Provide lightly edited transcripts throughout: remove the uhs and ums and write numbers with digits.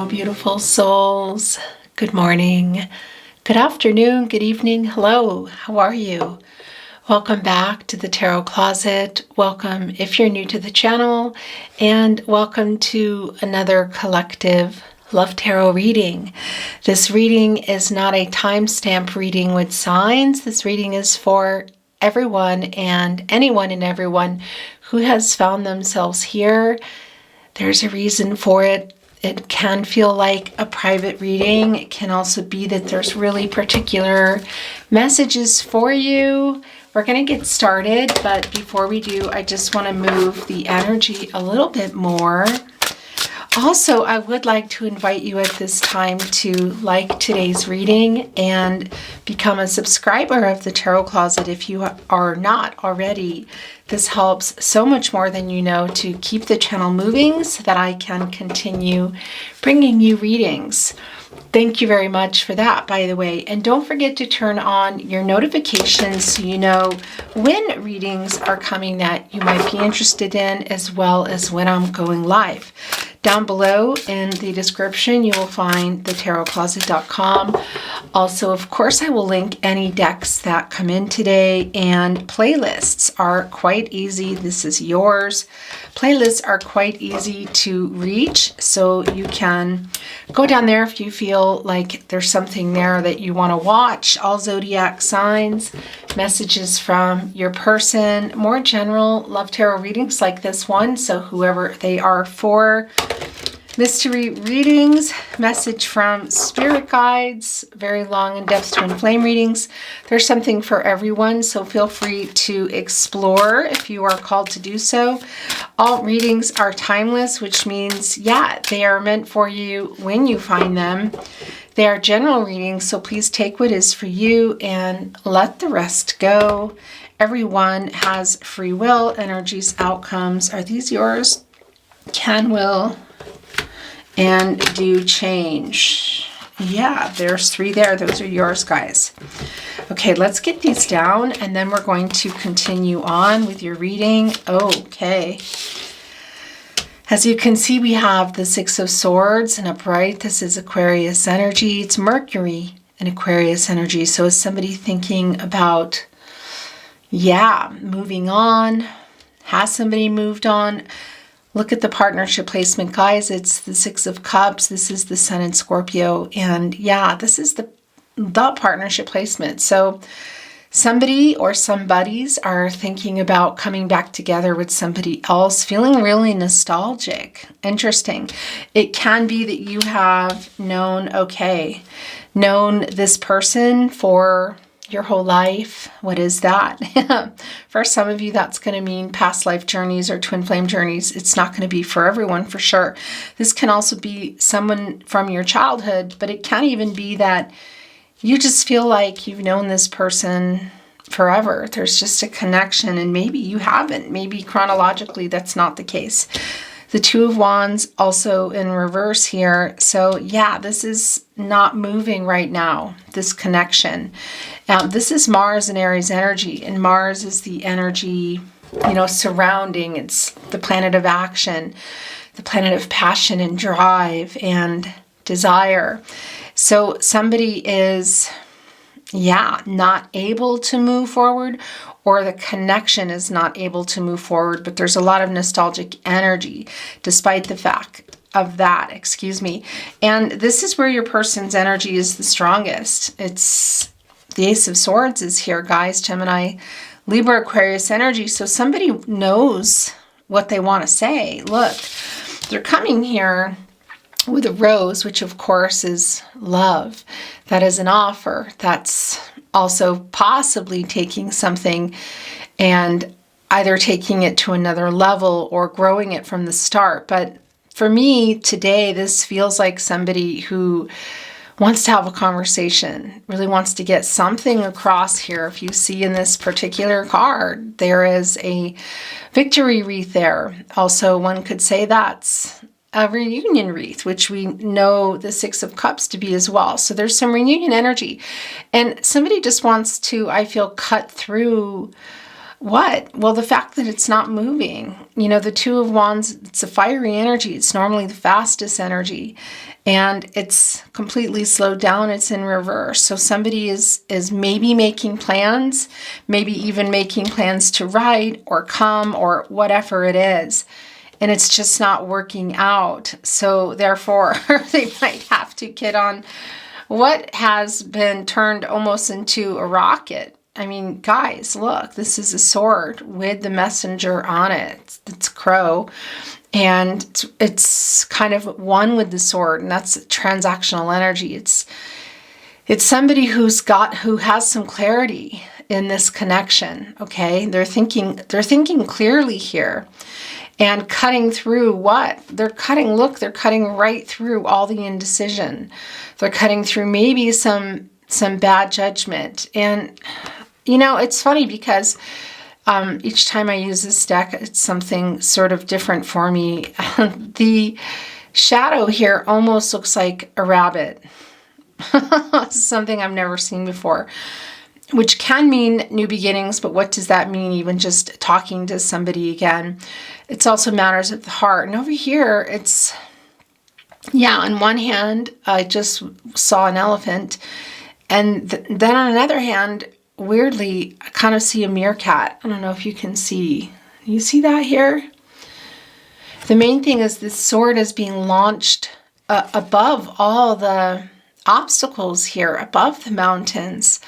beautiful souls. Good morning, good afternoon, good evening. Hello, how are you? Welcome back to the Tarot Closet. Welcome if you're new to the channel, and welcome to another collective Love Tarot reading. This reading is not a timestamp reading with signs. This reading is for everyone and anyone and everyone who has found themselves here. There's a reason for it. It can feel like a private reading. It can also be that there's really particular messages for you. We're going to get started, but before we do, I just want to move the energy a little bit more. Also, I would like to invite you at this time to like today's reading and become a subscriber of the Tarot Closet if you are not already. This helps so much more than you know to keep the channel moving so that I can continue bringing you readings. Thank you very much for that, by the way. And don't forget to turn on your notifications so you know when readings are coming that you might be interested in, as well as when I'm going live. Down below in the description, you will find the tarotcloset.com. Also, of course, I will link any decks that come in today, and playlists are quite easy. This is yours. Playlists are quite easy to reach, so you can go down there if you feel like there's something there that you want to watch. All zodiac signs, messages from your person, more general love tarot readings like this one, so whoever they are for. Mystery readings, message from spirit guides, very long in-depth twin flame readings. There's something for everyone, so feel free to explore if you are called to do so. All readings are timeless, which means, they are meant for you when you find them. They are general readings, so please take what is for you and let the rest go. Everyone has free will, energies, outcomes. Are these yours? Can, will, and do change. Yeah, there's 3 there. Those are yours, guys. Okay, let's get these down, and then we're going to continue on with your reading. Okay. As you can see, we have the 6 of Swords and upright. This is Aquarius energy. It's Mercury in Aquarius energy. So is somebody thinking about, moving on? Has somebody moved on? Look at the partnership placement, guys. It's the 6 of Cups. This is the Sun in Scorpio. And this is the partnership placement. So somebody or somebodies are thinking about coming back together with somebody else, feeling really nostalgic. Interesting. It can be that you have known this person for your whole life. What is that? For some of you, that's going to mean past life journeys or twin flame journeys. It's not going to be for everyone, for sure. This can also be someone from your childhood, but it can even be that you just feel like you've known this person forever. There's just a connection, and maybe you haven't. Maybe chronologically that's not the case. The 2 of Wands also in reverse here. So this is not moving right now, this connection. This is Mars and Aries energy, and Mars is the energy, surrounding. It's the planet of action, the planet of passion and drive and desire. So somebody is, not able to move forward, or the connection is not able to move forward, but there's a lot of nostalgic energy despite the fact of that, And this is where your person's energy is the strongest. It's the Ace of Swords is here, guys. Gemini, Libra, Aquarius energy. So somebody knows what they want to say. Look, they're coming here with a rose, which of course is love. That is an offer. That's also possibly taking something and either taking it to another level or growing it from the start. But for me today, this feels like somebody who wants to have a conversation, really wants to get something across here. If you see in this particular card, there is a victory wreath there. Also, one could say that's a reunion wreath, which we know the 6 of Cups to be as well. So there's some reunion energy. And somebody just wants to, I feel, cut through What? Well, the fact that it's not moving. You know, the Two of Wands, it's a fiery energy. It's normally the fastest energy. And it's completely slowed down. It's in reverse. So somebody is maybe making plans, maybe even making plans to write or come or whatever it is. And it's just not working out. So therefore, they might have to get on what has been turned almost into a rocket. I mean, guys, look, this is a sword with the messenger on it. It's crow. And it's kind of one with the sword, and that's transactional energy. It's somebody who has some clarity in this connection. Okay, they're thinking clearly here, and cutting through what they're cutting. Look, they're cutting right through all the indecision. They're cutting through maybe some bad judgment. And you know, it's funny because each time I use this deck, it's something sort of different for me. The shadow here almost looks like a rabbit. Something I've never seen before, which can mean new beginnings, but what does that mean even just talking to somebody again? It's also matters of the heart. And over here, it's, yeah, on one hand, I just saw an elephant. And then on another hand, weirdly, I kind of see a meerkat. I don't know if you can see. You see that here? The main thing is this sword is being launched above all the obstacles here, above the mountains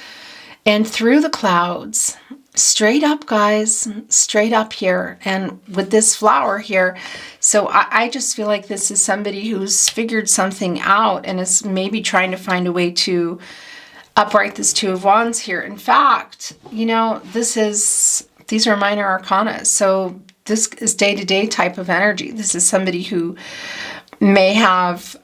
and through the clouds. Straight up, guys, straight up here. And with this flower here. So I just feel like this is somebody who's figured something out and is maybe trying to find a way to upright this Two of Wands here. In fact, you know, these are minor arcana. So this is day-to-day type of energy. This is somebody who may have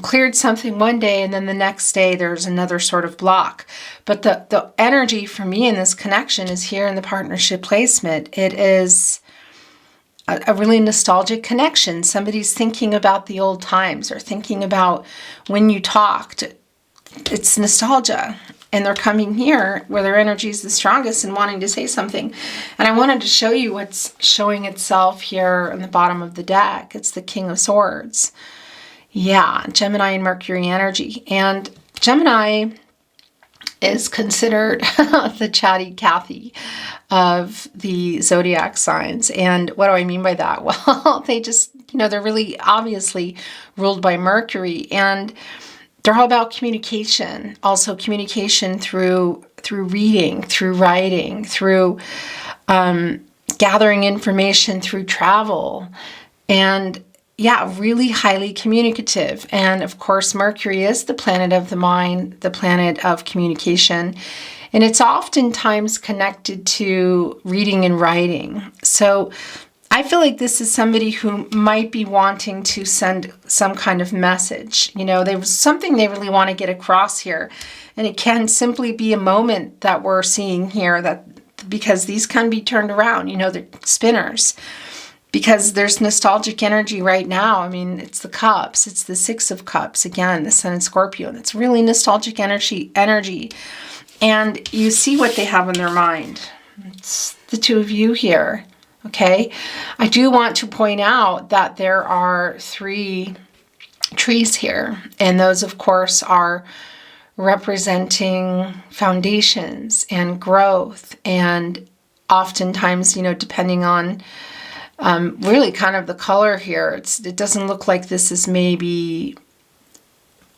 cleared something one day and then the next day there's another sort of block. But the energy for me in this connection is here in the partnership placement. It is a really nostalgic connection. Somebody's thinking about the old times or thinking about when you talked. It's nostalgia, and they're coming here where their energy is the strongest and wanting to say something. And I wanted to show you what's showing itself here in the bottom of the deck. It's the King of Swords. Yeah, Gemini and Mercury energy. And Gemini is considered the chatty Cathy of the zodiac signs. And what do I mean by that? Well, they just, you know, they're really obviously ruled by Mercury, and they're all about communication. Also communication through reading, through writing, through gathering information, through travel. And yeah, really highly communicative. And of course, Mercury is the planet of the mind, the planet of communication. And it's oftentimes connected to reading and writing. So I feel like this is somebody who might be wanting to send some kind of message. You know, there was something they really want to get across here. And it can simply be a moment that we're seeing here, that because these can be turned around, you know, they're spinners. Because there's nostalgic energy right now. I mean, it's the cups. It's the Six of Cups. Again, the Sun and Scorpio. And it's really nostalgic energy. And you see what they have in their mind. It's the two of you here. Okay, I do want to point out that there are 3 trees here, and those, of course, are representing foundations and growth, and oftentimes, you know, depending on really kind of the color here, it doesn't look like this is maybe,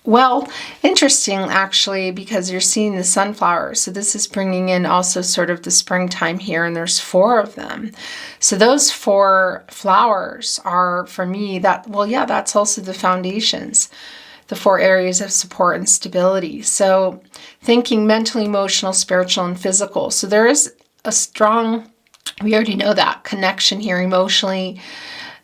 well, interesting actually, because you're seeing the sunflowers. So this is bringing in also sort of the springtime here, and there's 4 of them. So those 4 flowers are, for me, that's also the foundations, the 4 areas of support and stability. So thinking mentally, emotional, spiritual, and physical. So there is a strong, we already know that, connection here emotionally,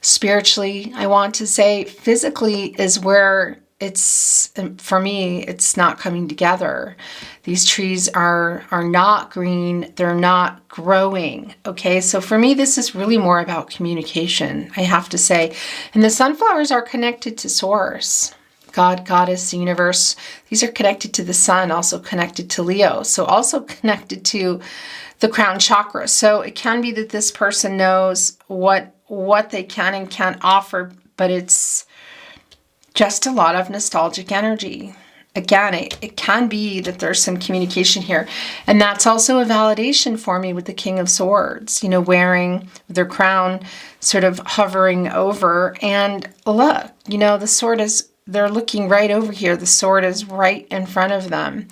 spiritually. I want to say physically is where it's, for me, it's not coming together. These trees are not green. They're not growing. Okay, so for me, this is really more about communication, I have to say. And the sunflowers are connected to source. God, Goddess, Universe. These are connected to the sun, also connected to Leo. So also connected to the crown chakra. So it can be that this person knows what they can and can't offer, but it's just a lot of nostalgic energy. Again, it can be that there's some communication here. And that's also a validation for me with the King of Swords, you know, wearing their crown, sort of hovering over. And look, you know, the sword is, they're looking right over here. The sword is right in front of them.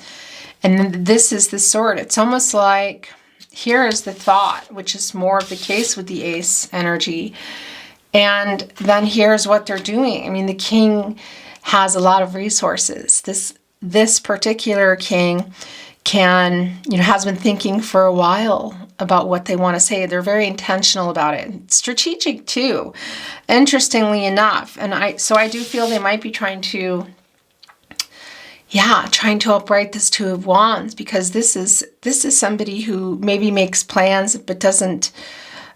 And then this is the sword. It's almost like, here is the thought, which is more of the case with the ace energy. And then here's what they're doing. I mean, the king has a lot of resources. This particular king can, you know, has been thinking for a while about what they want to say. They're very intentional about it. Strategic too, interestingly enough. And so I do feel they might be trying to upright this Two of Wands, because this is somebody who maybe makes plans but doesn't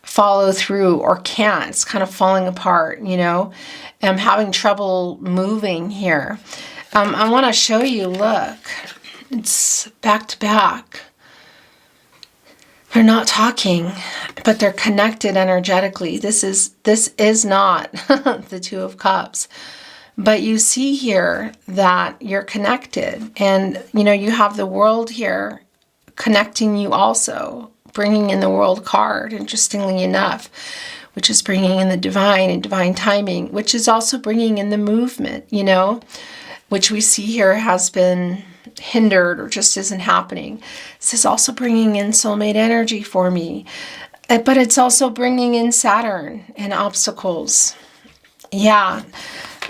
follow through or can't. It's kind of falling apart, you know. I'm having trouble moving here. I want to show you, look, it's back to back. They're not talking, but they're connected energetically. This is not the Two of Cups. But you see here that you're connected, and you know, you have the World here connecting you also, bringing in the World card, interestingly enough, which is bringing in the divine and divine timing, which is also bringing in the movement, you know, which we see here has been hindered or just isn't happening. This is also bringing in soulmate energy for me, but it's also bringing in Saturn and obstacles. Yeah.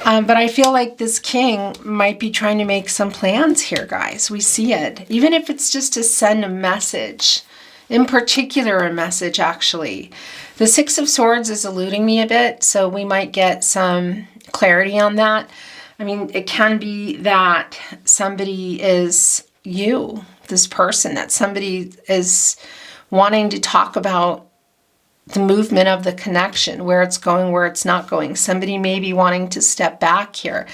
But I feel like this king might be trying to make some plans here, guys. We see it. Even if it's just to send a message, in particular a message, actually. The Six of Swords is eluding me a bit, so we might get some clarity on that. I mean, it can be that somebody is you, this person, that somebody is wanting to talk about the movement of the connection, where it's going, where it's not going. Somebody may be wanting to step back here.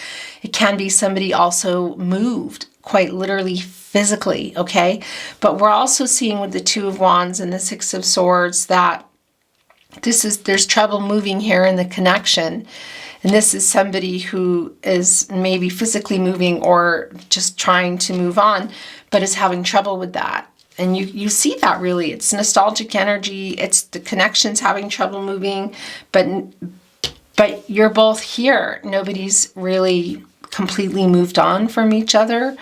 It can be somebody also moved, quite literally, physically, okay? But we're also seeing with the Two of Wands and the Six of Swords that there's trouble moving here in the connection. And this is somebody who is maybe physically moving or just trying to move on, but is having trouble with that. And you see that really. It's nostalgic energy. It's the connections having trouble moving, but you're both here. Nobody's really completely moved on from each other.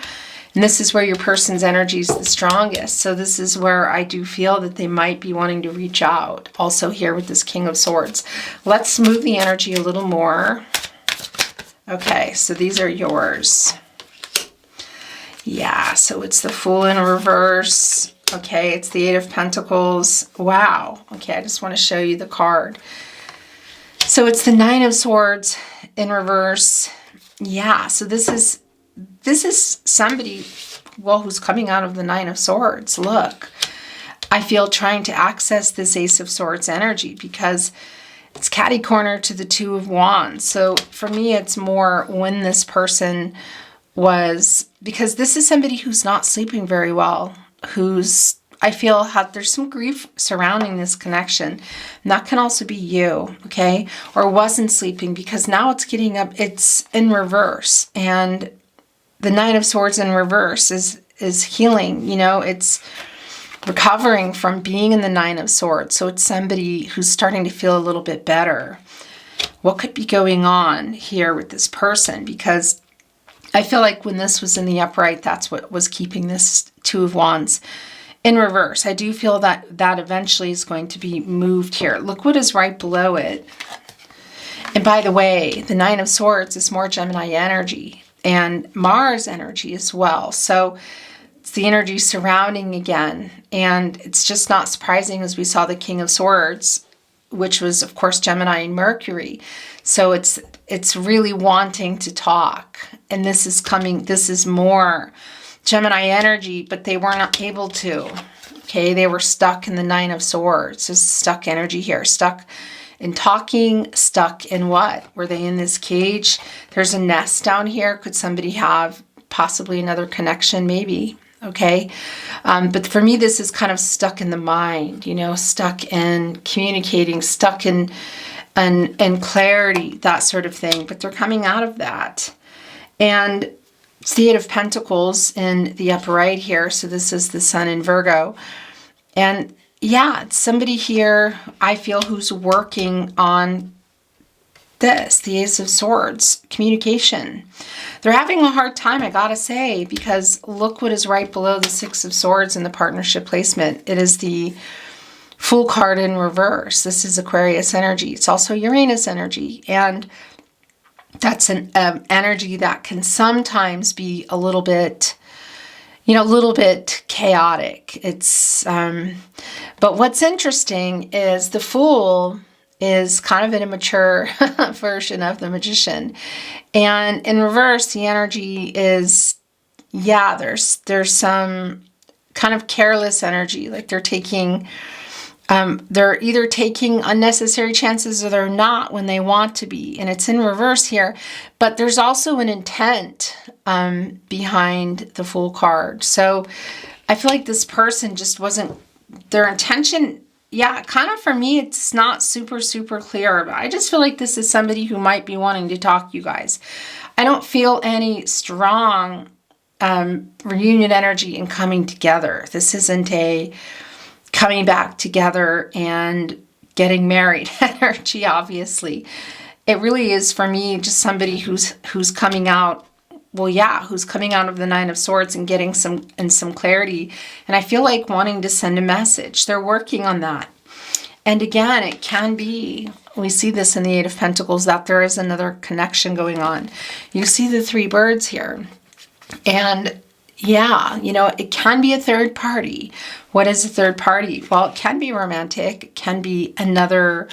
And this is where your person's energy is the strongest. So this is where I do feel that they might be wanting to reach out. Also here with this King of Swords. Let's move the energy a little more. Okay, so these are yours. Yeah, so it's the Fool in reverse. Okay, it's the Eight of Pentacles. Wow. Okay, I just want to show you the card. So it's the Nine of Swords in reverse. Yeah, so this is somebody, well, who's coming out of the Nine of Swords. Look, I feel trying to access this Ace of Swords energy because it's catty corner to the Two of Wands. So for me, it's more when this person was, because this is somebody who's not sleeping very well, who's, I feel, there's some grief surrounding this connection. And that can also be you, okay? Or wasn't sleeping, because now it's getting up, it's in reverse. And the Nine of Swords in reverse is healing, you know, it's recovering from being in the Nine of Swords. So it's somebody who's starting to feel a little bit better. What could be going on here with this person? Because I feel like when this was in the upright, that's what was keeping this Two of Wands in reverse. I do feel that eventually is going to be moved here. Look what is right below it. And by the way, the Nine of Swords is more Gemini energy and Mars energy as well. So it's the energy surrounding again. And it's just not surprising, as we saw the King of Swords, which was, of course, Gemini and Mercury. So it's really wanting to talk. And this is more Gemini energy, but they were not able to. Okay, they were stuck in the Nine of Swords. There's stuck energy here, stuck in talking, stuck in what? Were they in this cage? There's a nest down here. Could somebody have possibly another connection? Maybe. Okay. But for me, this is kind of stuck in the mind, you know, stuck in communicating, stuck in clarity, that sort of thing. But they're coming out of that. And it's the Eight of Pentacles in the upper right here. So this is the Sun in Virgo. And yeah, it's somebody here, I feel, who's working on this, the Ace of Swords, communication. They're having a hard time, I gotta say, because look what is right below the Six of Swords in the partnership placement. It is the Fool card in reverse. This is Aquarius energy. It's also Uranus energy. And that's an energy that can sometimes be a little bit, you know, a little bit chaotic. It's, but what's interesting is the Fool is kind of an immature version of the Magician. And in reverse, the energy is, yeah, there's some kind of careless energy. Like they're either taking unnecessary chances or they're not when they want to be. And it's in reverse here. But there's also an intent behind the Fool card. So I feel like this person just wasn't, their intention, yeah, kind of for me, it's not super, super clear. But I just feel like this is somebody who might be wanting to talk to you guys. I don't feel any strong reunion energy in coming together. This isn't a coming back together and getting married energy, obviously. It really is, for me, just somebody who's coming out, well, yeah, who's coming out of the Nine of Swords and getting some clarity. And I feel like wanting to send a message. They're working on that. And again, it can be, we see this in the Eight of Pentacles, that there is another connection going on. You see the three birds here. And yeah, you know, it can be a third party. What is a third party? Well, it can be romantic. It can be another,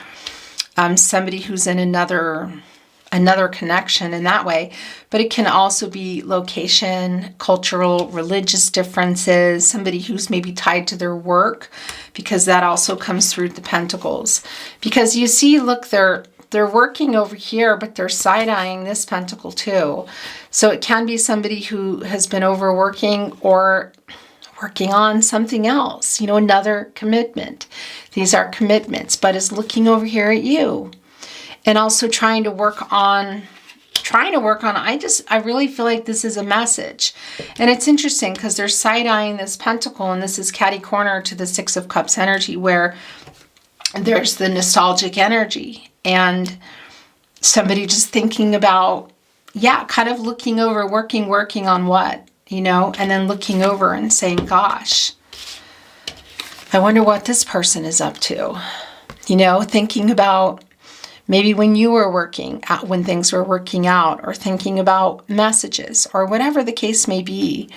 somebody who's in another connection in that way. But it can also be location, cultural, religious differences, somebody who's maybe tied to their work, because that also comes through the Pentacles. Because you see, look, they're working over here, but they're side-eyeing this pentacle too. So it can be somebody who has been overworking or working on something else, you know, another commitment. These are commitments, but is looking over here at you. And also trying to work on, I really feel like this is a message. And it's interesting because they're side-eyeing this pentacle, and this is catty corner to the Six of Cups energy, where there's the nostalgic energy. And somebody just thinking about, yeah, kind of looking over, working on what, you know, and then looking over and saying, gosh, I wonder what this person is up to. You know, thinking about maybe when you were working, when things were working out, or thinking about messages, or whatever the case may be.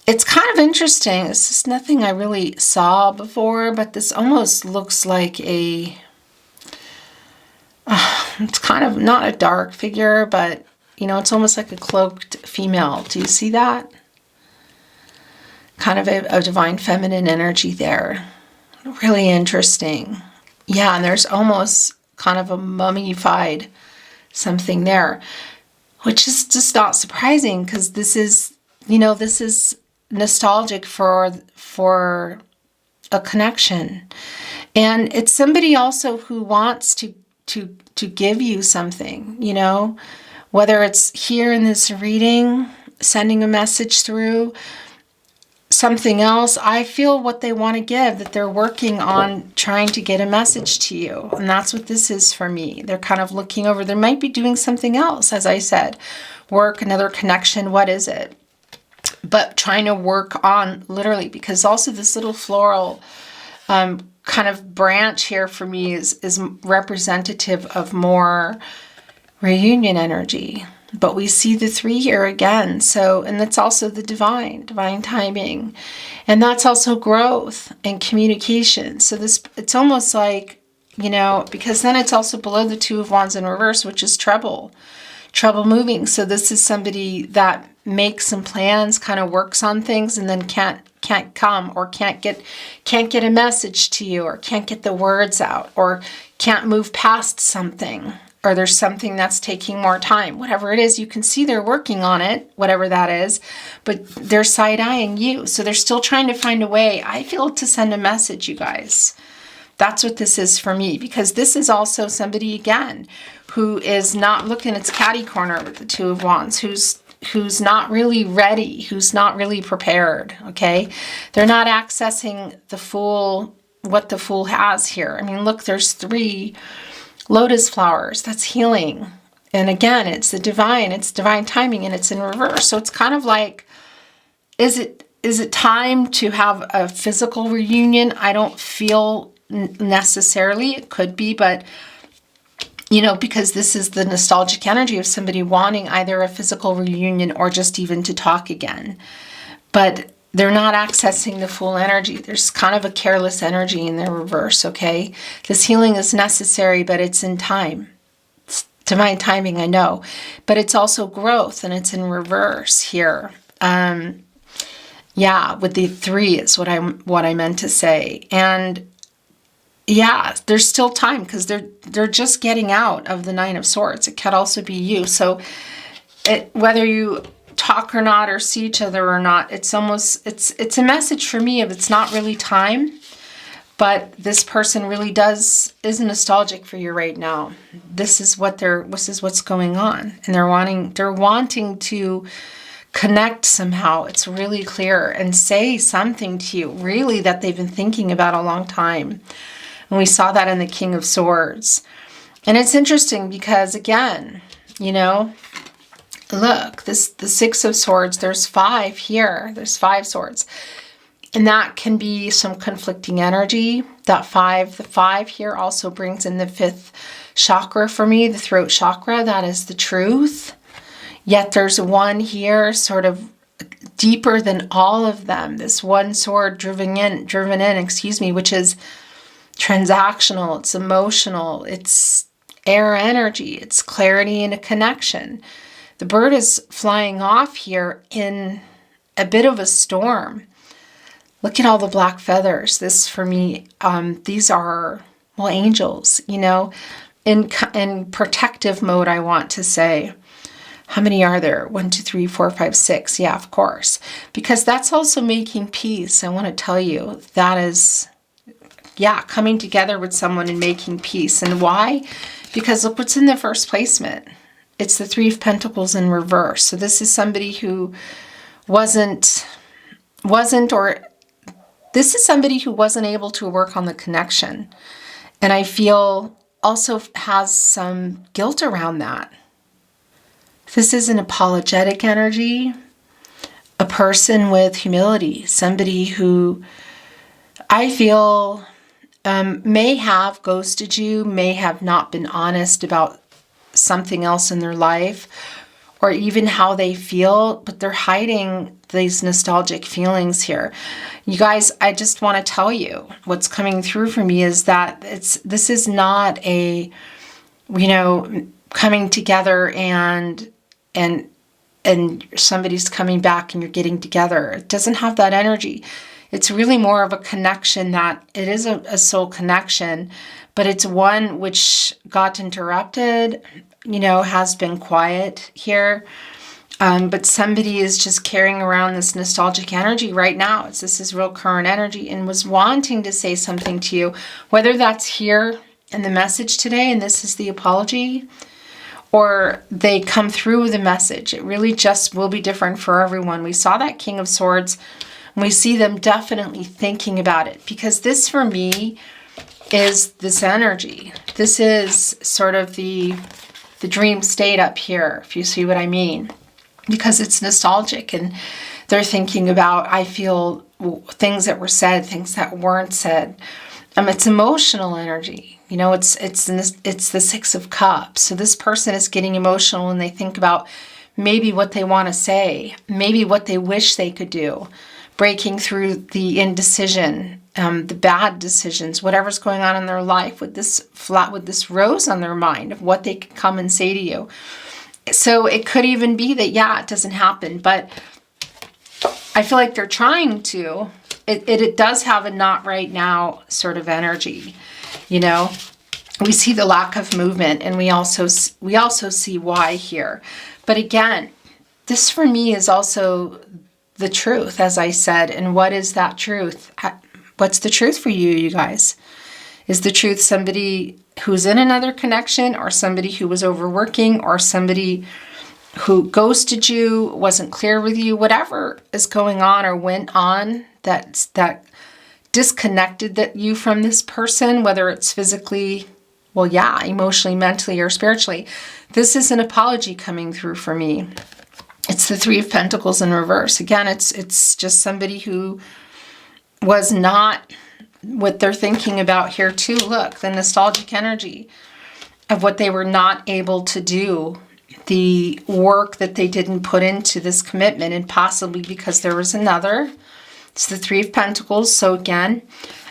It's kind of interesting. This is nothing I really saw before, but this almost looks like a, it's kind of not a dark figure, but, you know, it's almost like a cloaked female. Do you see that? Kind of a divine feminine energy there. Really interesting. Yeah, and there's almost kind of a mummified something there, which is just not surprising, because this is, you know, this is nostalgic for a connection. And it's somebody also who wants to give you something, you know, whether it's here in this reading, sending a message through, something else. I feel what they want to give, that they're working on trying to get a message to you. And that's what this is for me. They're kind of looking over. They might be doing something else, as I said. Work, another connection. What is it? But trying to work on, literally, because also this little floral kind of branch here for me is representative of more reunion energy. But we see the three here again. So, and that's also the divine timing. And that's also growth and communication. So this, it's almost like, you know, because then it's also below the Two of Wands in reverse, which is trouble moving. So this is somebody that makes some plans, kind of works on things, and then can't come, or can't get a message to you, or can't get the words out, or can't move past something, or there's something that's taking more time. Whatever it is, you can see they're working on it, whatever that is, but they're side-eyeing you. So they're still trying to find a way, I feel, to send a message, you guys. That's what this is for me, because this is also somebody, again, who is not looking, it's catty corner with the Two of Wands, who's not really ready, who's not really prepared, okay? They're not accessing the full, what the Fool has here. I mean, look, there's 3 lotus flowers. That's healing. And again, it's divine timing, and it's in reverse. So it's kind of like, is it time to have a physical reunion? I don't feel necessarily. It could be, but you know, because this is the nostalgic energy of somebody wanting either a physical reunion or just even to talk again. But they're not accessing the full energy. There's kind of a careless energy in their reverse, okay? This healing is necessary, but it's in time. It's divine timing, I know. But it's also growth, and it's in reverse here. Yeah, with the 3 is what I meant to say. And yeah, there's still time, because they're just getting out of the 9 of Swords. It could also be you. So whether you talk or not, or see each other or not, it's almost, it's a message for me of it's not really time, but this person really is nostalgic for you right now. This is what's going on, and they're wanting to connect somehow. It's really clear, and say something to you really that they've been thinking about a long time. And we saw that in the King of Swords. And it's interesting because, again, you know, look, the 6 of Swords, there's 5 here. There's 5 swords. And that can be some conflicting energy. The 5 here also brings in the 5th chakra for me, the throat chakra. That is the truth. Yet there's one here sort of deeper than all of them. This one sword driven in, which is transactional, it's emotional, it's air energy, it's clarity and a connection. The bird is flying off here in a bit of a storm. Look at all the black feathers. This, for me, these are, well, angels, you know, in protective mode, I want to say. How many are there? 1, 2, 3, 4, 5, 6. Yeah, of course. Because that's also making peace. I want to tell you, that is, yeah, coming together with someone and making peace. And why? Because look what's in the first placement. It's the 3 of Pentacles in reverse. So this is somebody who wasn't able to work on the connection. And I feel also has some guilt around that. This is an apologetic energy, a person with humility, somebody who I feel may have ghosted you, may have not been honest about something else in their life, or even how they feel, but they're hiding these nostalgic feelings here. You guys, I just want to tell you what's coming through for me is that this is not a, you know, coming together and somebody's coming back and you're getting together. It doesn't have that energy. It's really more of a connection that it is a soul connection, but it's one which got interrupted, you know, has been quiet here. But somebody is just carrying around this nostalgic energy right now. This is real current energy and was wanting to say something to you, whether that's here in the message today, and this is the apology, or they come through with a message. It really just will be different for everyone. We saw that King of Swords, and we see them definitely thinking about it, because this for me is this energy. This is sort of the dream state up here, if you see what I mean, because it's nostalgic and they're thinking about, I feel, things that were said, things that weren't said. It's emotional energy. You know, it's the 6 of Cups. So this person is getting emotional when they think about maybe what they want to say, maybe what they wish they could do, breaking through the indecision, the bad decisions, whatever's going on in their life with this rose on their mind of what they could come and say to you. So it could even be that, yeah, it doesn't happen, but I feel like they're trying to. It does have a not right now sort of energy, you know. We see the lack of movement, and we also see why here. But again, this for me is also the truth, as I said. And what is that truth? What's the truth for you, you guys? Is the truth somebody who's in another connection, or somebody who was overworking, or somebody who ghosted you, wasn't clear with you, whatever is going on or went on that disconnected you from this person, whether it's physically, well, yeah, emotionally, mentally, or spiritually. This is an apology coming through for me. It's the Three of Pentacles in reverse. Again, it's just somebody who was not what they're thinking about here too. Look, the nostalgic energy of what they were not able to do, the work that they didn't put into this commitment, and possibly because there was another. It's the Three of Pentacles. So again,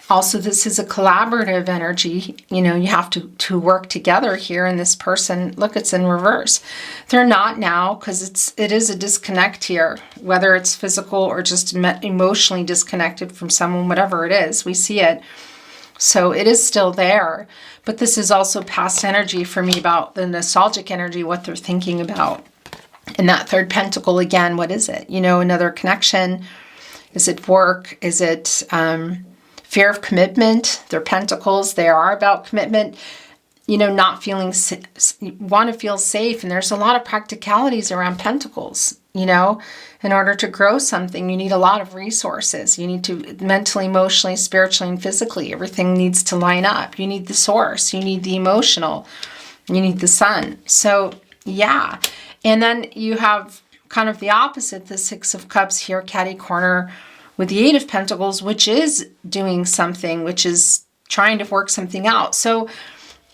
also this is a collaborative energy. You know, you have to work together here. And this person, look, it's in reverse. They're not now, because it is a disconnect here, whether it's physical or just emotionally disconnected from someone, whatever it is, we see it. So it is still there. But this is also past energy for me, about the nostalgic energy, what they're thinking about. And that third pentacle, again, what is it? You know, another connection. Is it work? Is it fear of commitment? They're pentacles. They are about commitment. You know, not feeling, want to feel safe. And there's a lot of practicalities around pentacles. You know, in order to grow something, you need a lot of resources. You need to mentally, emotionally, spiritually, and physically. Everything needs to line up. You need the source. You need the emotional. You need the sun. So, yeah. And then you have kind of the opposite, the Six of Cups here, catty corner, with the Eight of Pentacles, which is doing something, which is trying to work something out. So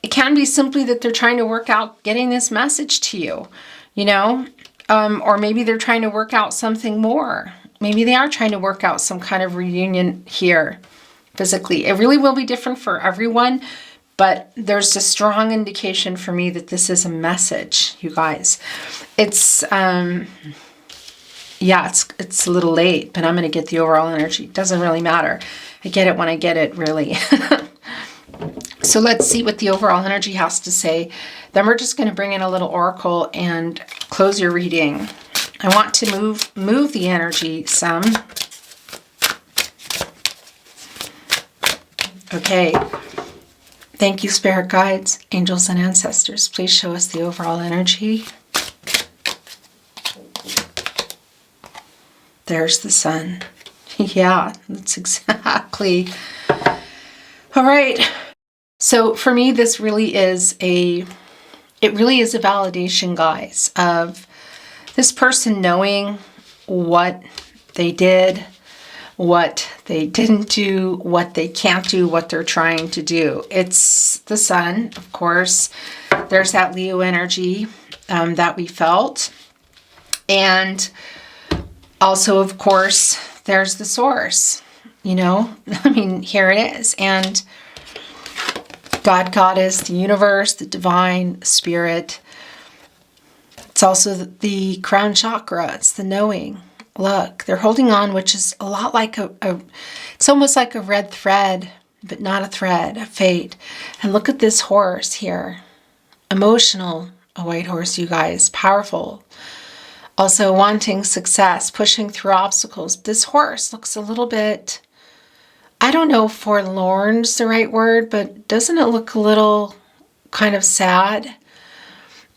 it can be simply that they're trying to work out getting this message to you, you know, or maybe they're trying to work out something more. Maybe they are trying to work out some kind of reunion here physically. It really will be different for everyone, but there's a strong indication for me that this is a message, you guys. It's, yeah, it's a little late, but I'm going to get the overall energy. It doesn't really matter. I get it when I get it, really. So let's see what the overall energy has to say. Then we're just going to bring in a little oracle and close your reading. I want to move the energy some. Okay. Thank you, spirit guides, angels, and ancestors. Please show us the overall energy. There's the sun. Yeah, that's exactly. All right. So for me, this really is it really is a validation, guys, of this person knowing what they did, what they didn't do, what they can't do, what they're trying to do. It's the sun, of course. There's that Leo energy that we felt. And also, of course, there's the source, you know, I mean, here it is. And God, Goddess, the universe, the divine spirit. It's also the crown chakra. It's the knowing. Look, they're holding on, which is a lot like it's almost like a red thread, but not a thread, a fate. And look at this horse here. Emotional, a white horse, you guys, powerful. Also wanting success, pushing through obstacles. This horse looks a little bit, I don't know if forlorn's the right word, but doesn't it look a little kind of sad?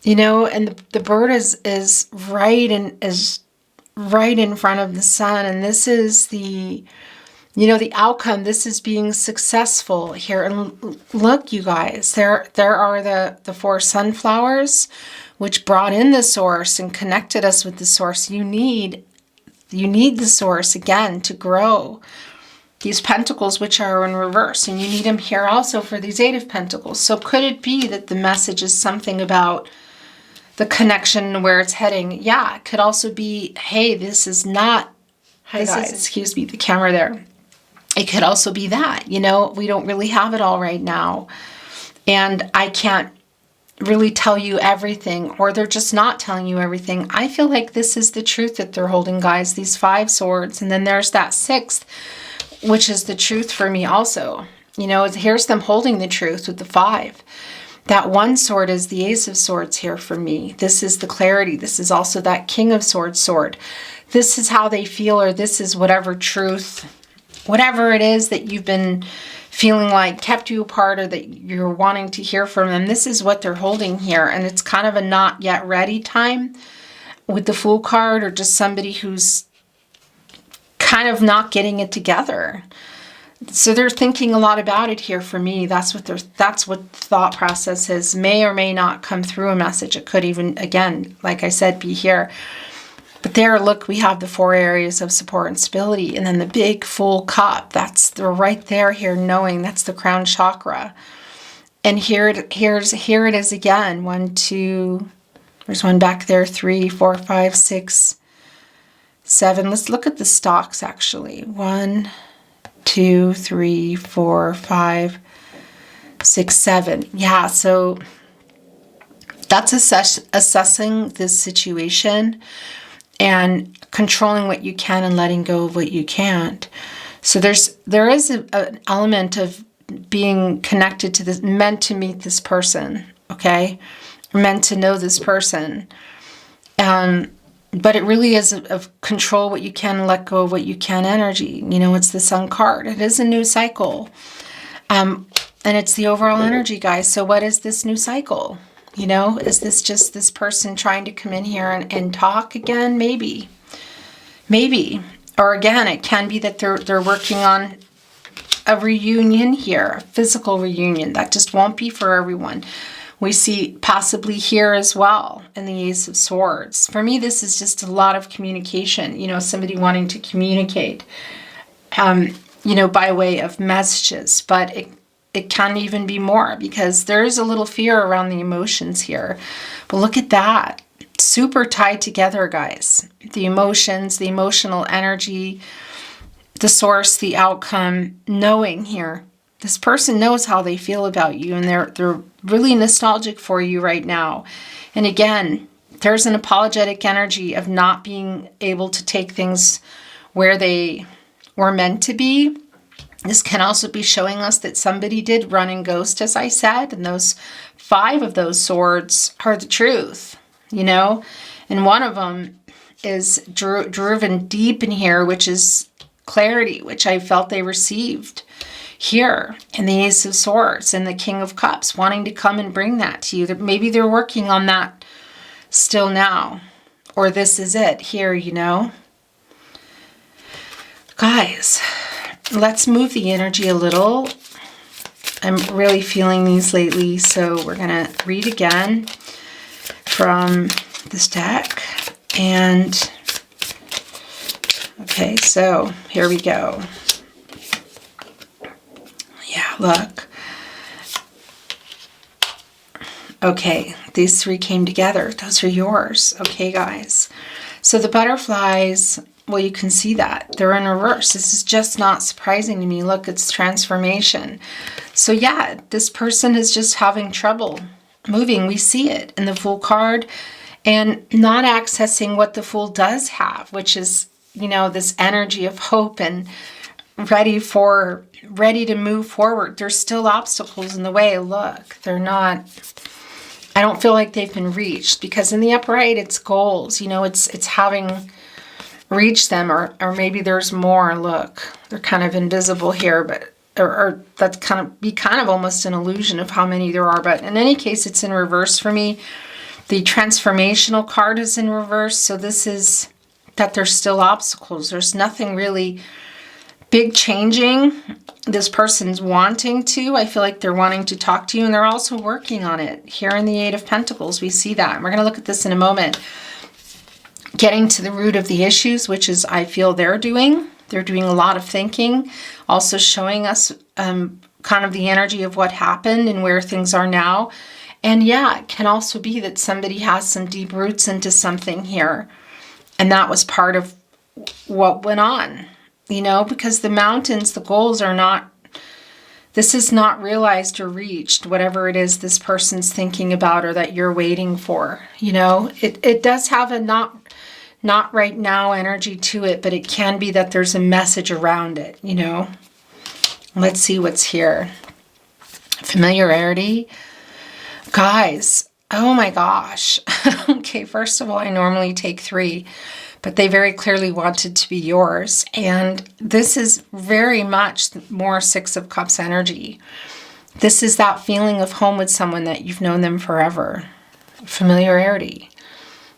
You know, and the bird is right in front of the sun, and this is the, you know, the outcome. This is being successful here. And look, you guys, there are the four sunflowers, which brought in the source and connected us with the source. You need the source again to grow. These pentacles, which are in reverse, and you need them here also for these Eight of Pentacles. So could it be that the message is something about the connection, where it's heading? Yeah, it could also be, hey, this is not, hi guys, excuse me, the camera there. It could also be that, you know, we don't really have it all right now. And I can't really tell you everything, or they're just not telling you everything. I feel like this is the truth that they're holding, guys, these 5 swords. And then there's that 6th, which is the truth for me also. You know, here's them holding the truth with the 5. That 1 sword is the Ace of Swords here for me. This is the clarity. This is also that King of Swords sword. This is how they feel, or this is whatever truth, whatever it is that you've been feeling like kept you apart, or that you're wanting to hear from them. This is what they're holding here. And it's kind of a not yet ready time with the Fool card, or just somebody who's kind of not getting it together. So they're thinking a lot about it here for me. That's what thought process is. May or may not come through a message. It could even, again, like I said, be here. But there, look, we have the 4 areas of support and stability. And then the big full cup, they're right there here, knowing that's the crown chakra. And here it is again. 1, 2, there's one back there, 3, 4, 5, 6, 7. Let's look at the stocks, actually. 1, 2, 3, 4, 5, 6, 7. Yeah, so that's assessing this situation and controlling what you can and letting go of what you can't. So there is an element of being connected to this, meant to meet this person, okay? Meant to know this person. But it really is of control what you can and let go of what you can energy. You know, it's the Sun card. It is a new cycle. And it's the overall energy, guys. So what is this new cycle? You know, is this just this person trying to come in here and talk again? Maybe. Or again, it can be that they're working on a reunion here, a physical reunion. That just won't be for everyone. We see possibly here as well in the Ace of Swords. For me, this is just a lot of communication. You know, somebody wanting to communicate, you know, by way of messages. But it can even be more, because there is a little fear around the emotions here. But look at that. Super tied together, guys. The emotions, the emotional energy, the source, the outcome, knowing here. This person knows how they feel about you, and they're really nostalgic for you right now. And again, there's an apologetic energy of not being able to take things where they were meant to be. This can also be showing us that somebody did run and ghost, as I said, and those 5 of those swords are the truth, you know? And one of them is driven deep in here, which is clarity, which I felt they received here in the Ace of Swords and the King of Cups, wanting to come and bring that to you. Maybe they're working on that still now, or this is it here, you know? Guys, let's move the energy a little. I'm really feeling these lately, so we're going to read again from this deck. And, okay, so here we go. Yeah, look. Okay, these 3 came together. Those are yours. Okay, guys. So the butterflies, well, you can see that. They're in reverse. This is just not surprising to me. Look, it's transformation. So yeah, this person is just having trouble moving. We see it in the Fool card, and not accessing what the Fool does have, which is, you know, this energy of hope and ready to move forward. There's still obstacles in the way. Look, they're not, I don't feel like they've been reached, because in the upright, it's goals, you know, it's having reached them, or maybe there's more. Look, they're kind of invisible here, but, or that's kind of almost an illusion of how many there are. But in any case, it's in reverse for me. The transformational card is in reverse. So this is that there's still obstacles. There's nothing really big changing. This person's wanting to. I feel like they're wanting to talk to you, and they're also working on it. Here in the 8 of Pentacles, we see that. And we're going to look at this in a moment. Getting to the root of the issues, which is, I feel they're doing. They're doing a lot of thinking. Also showing us kind of the energy of what happened and where things are now. And yeah, it can also be that somebody has some deep roots into something here. And that was part of what went on, you know, because the mountains, the goals are not This is not realized or reached, whatever it is this person's thinking about or that you're waiting for. You know, it does have a not right now energy to it, but it can be that there's a message around it, you know. Let's see what's here. Familiarity. Guys, oh my gosh. Okay, first of all, I normally take 3, but they very clearly wanted to be yours. And this is very much more 6 of Cups energy. This is that feeling of home with someone that you've known them forever. Familiarity.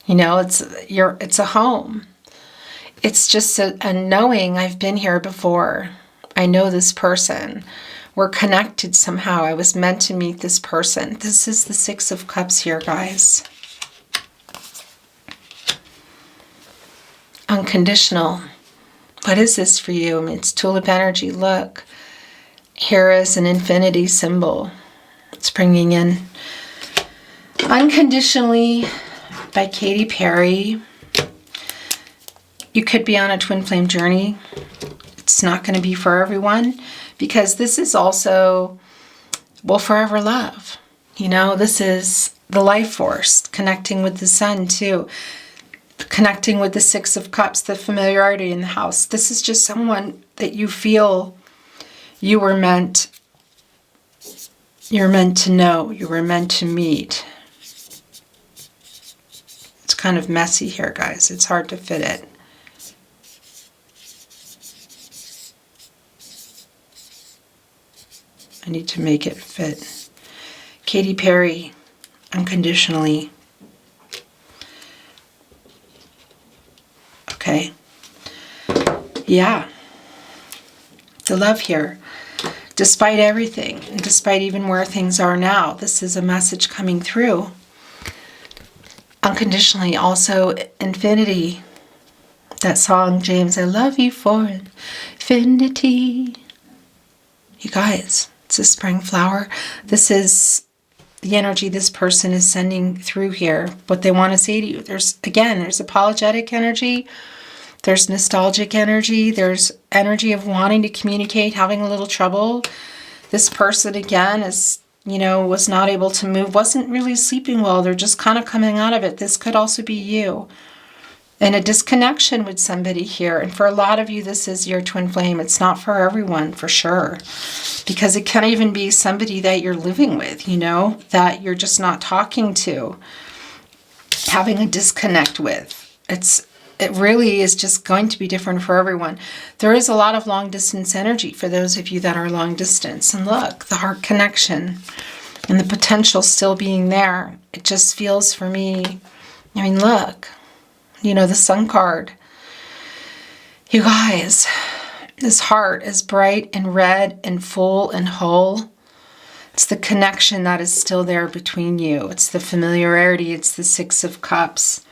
You know, it's a home. It's just a knowing I've been here before. I know this person. We're connected somehow. I was meant to meet this person. This is the 6 of Cups here, guys. Unconditional. What is this for you? I mean, it's tulip energy. Look. Here is an infinity symbol. It's bringing in Unconditionally by Katy Perry. You could be on a twin flame journey. It's not going to be for everyone, because this is also, well, forever love. You know, this is the life force, connecting with the sun too, connecting with the 6 of Cups, the familiarity in the house. This is just someone that you feel you're meant to know, you were meant to meet. It's kind of messy here, guys. It's hard to fit it. I need to make it fit. Katy Perry, Unconditionally. Okay. Yeah. The love here. Despite everything, and despite even where things are now, this is a message coming through. Unconditionally, also infinity. That song, James, I love you for infinity. You guys, it's a spring flower. This is the energy this person is sending through here, what they want to say to you. There's apologetic energy. There's nostalgic energy. There's energy of wanting to communicate, having a little trouble. This person, again, is, you know, was not able to move, wasn't really sleeping well. They're just kind of coming out of it. This could also be you. And a disconnection with somebody here. And for a lot of you, this is your twin flame. It's not for everyone, for sure. Because it can even be somebody that you're living with, you know, that you're just not talking to, having a disconnect with. It really is just going to be different for everyone. There is a lot of long distance energy for those of you that are long distance. And look, the heart connection and the potential still being there. It just feels for me, I mean, look, you know, the Sun card. You guys, this heart is bright and red and full and whole. It's the connection that is still there between you. It's the familiarity. It's the 6 of Cups.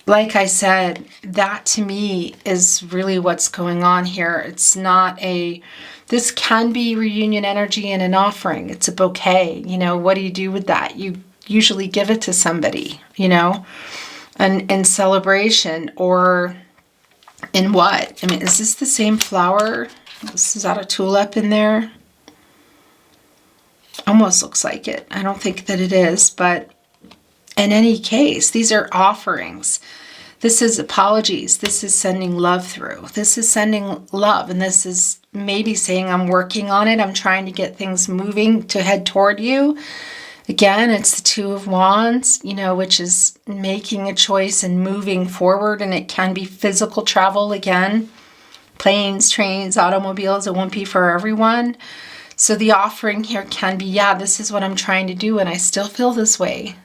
Like I said, that to me is really what's going on here. It's not this can be reunion energy and an offering. It's a bouquet. You know, what do you do with that? You usually give it to somebody, you know, and in celebration, or in what? I mean, is this the same flower? Is that a tulip in there? Almost looks like it. I don't think that it is, but in any case, these are offerings. This is apologies. This is sending love through. This is sending love. And this is maybe saying, I'm working on it. I'm trying to get things moving to head toward you. Again, it's the 2 of Wands, you know, which is making a choice and moving forward. And it can be physical travel again. Planes, trains, automobiles. It won't be for everyone. So the offering here can be, yeah, this is what I'm trying to do. And I still feel this way.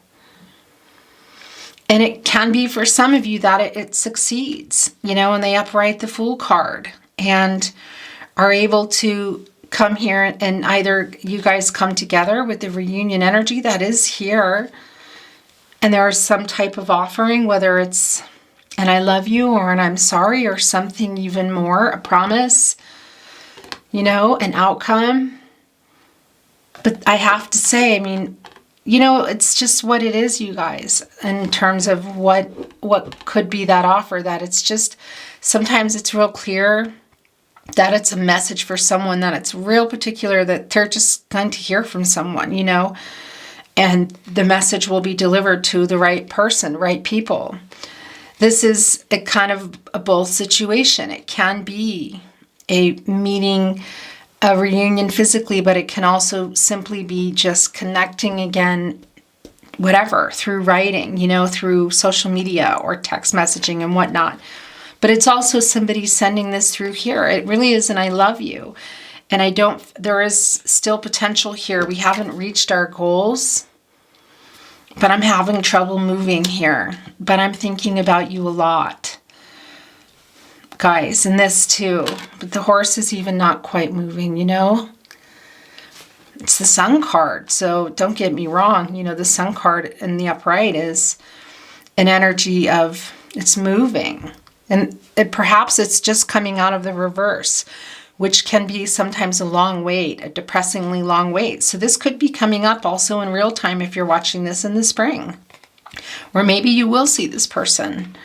And it can be for some of you that it succeeds, you know, and they upright the Fool card and are able to come here, and either you guys come together with the reunion energy that is here, and there is some type of offering, whether it's an I love you or an I'm sorry or something even more, a promise, you know, an outcome. But I have to say, I mean, you know, it's just what it is, you guys, in terms of what could be that offer, that it's just, sometimes it's real clear that it's a message for someone, that it's real particular, that they're just going to hear from someone, you know, and the message will be delivered to the right person, right people. This is a kind of a both situation. It can be a meeting, a reunion physically, but it can also simply be just connecting again, whatever, through writing, you know, through social media or text messaging and whatnot. But it's also somebody sending this through here. It really is an I love you. And there is still potential here. We haven't reached our goals, but I'm having trouble moving here. But I'm thinking about you a lot, guys, and this too. But the horse is even not quite moving, you know? It's the Sun card, so don't get me wrong. You know, the Sun card in the upright is an energy of it's moving. And perhaps it's just coming out of the reverse, which can be sometimes a long wait, a depressingly long wait. So this could be coming up also in real time if you're watching this in the spring. Or maybe you will see this person.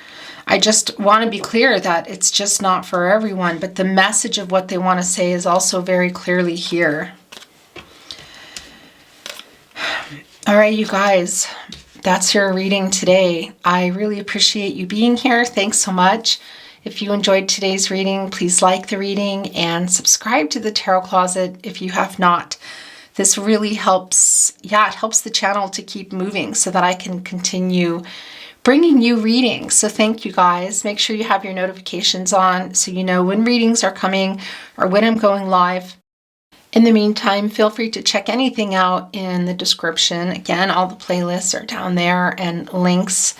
I just want to be clear that it's just not for everyone, but the message of what they want to say is also very clearly here. All right, you guys. That's your reading today. I really appreciate you being here. Thanks so much. If you enjoyed today's reading, please like the reading and subscribe to the Tarot Closet if you have not. This really helps, it helps the channel to keep moving so that I can continue bringing you readings. So thank you guys. Make sure you have your notifications on so you know when readings are coming or when I'm going live. In the meantime, feel free to check anything out in the description. Again, all the playlists are down there and links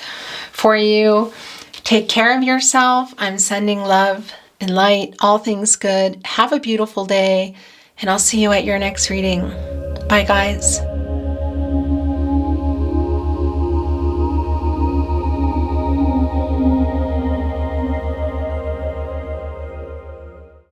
for you. Take care of yourself. I'm sending love and light, all things good. Have a beautiful day, and I'll see you at your next reading. Bye, guys.